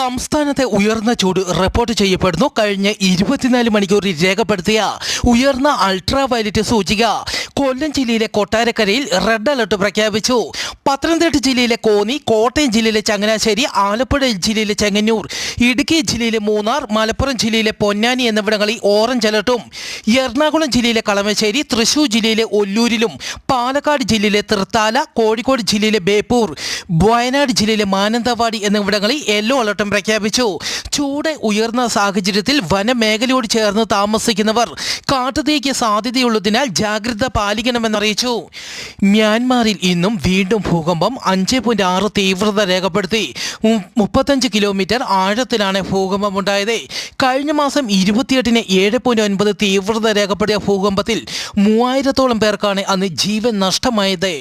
സംസ്ഥാനത്തെ ഉയർന്ന ചൂട് റിപ്പോർട്ട് ചെയ്യപ്പെടുന്നു. കഴിഞ്ഞ 24 മണിക്കൂറിൽ രേഖപ്പെടുത്തിയ ഉയർന്ന അൾട്രാ വയലറ്റ് സൂചിക കൊല്ലം ജില്ലയിലെ കൊട്ടാരക്കരയിൽ റെഡ് അലർട്ട് പ്രഖ്യാപിച്ചു. പത്തനംതിട്ട ജില്ലയിലെ കോന്നി, കോട്ടയം ജില്ലയിലെ ചങ്ങനാശ്ശേരി, ആലപ്പുഴ ജില്ലയിലെ ചെങ്ങന്നൂർ, ഇടുക്കി ജില്ലയിലെ മൂന്നാർ, മലപ്പുറം ജില്ലയിലെ പൊന്നാനി എന്നിവിടങ്ങളിൽ ഓറഞ്ച് അലർട്ടും, എറണാകുളം ജില്ലയിലെ കളമശ്ശേരി, തൃശൂർ ജില്ലയിലെ ഒല്ലൂരിലും, പാലക്കാട് ജില്ലയിലെ തൃത്താല, കോഴിക്കോട് ജില്ലയിലെ ബേപ്പൂർ, വയനാട് ജില്ലയിലെ മാനന്തവാടി എന്നിവിടങ്ങളിൽ യെല്ലോ അലർട്ടും പ്രഖ്യാപിച്ചു. ചൂട് ഉയർന്ന സാഹചര്യത്തിൽ വനമേഖലയോട് ചേർന്ന് താമസിക്കുന്നവർ കാട്ടുതീക്ക് സാധ്യതയുള്ളതിനാൽ ജാഗ്രത പാലിക്കണമെന്നറിയിച്ചു. മ്യാൻമാറിൽ ഇന്നും വീണ്ടും ഭൂകമ്പം. 5.6 തീവ്രത രേഖപ്പെടുത്തി. 35 കിലോമീറ്റർ ആഴത്തിലാണ് ഭൂകമ്പമുണ്ടായത്. കഴിഞ്ഞ മാസം 28-ന് 7.9 തീവ്രത രേഖപ്പെടുത്തിയ ഭൂകമ്പത്തിൽ 3000-ഓളം പേർക്കാണ് അന്ന് ജീവൻ നഷ്ടമായത്.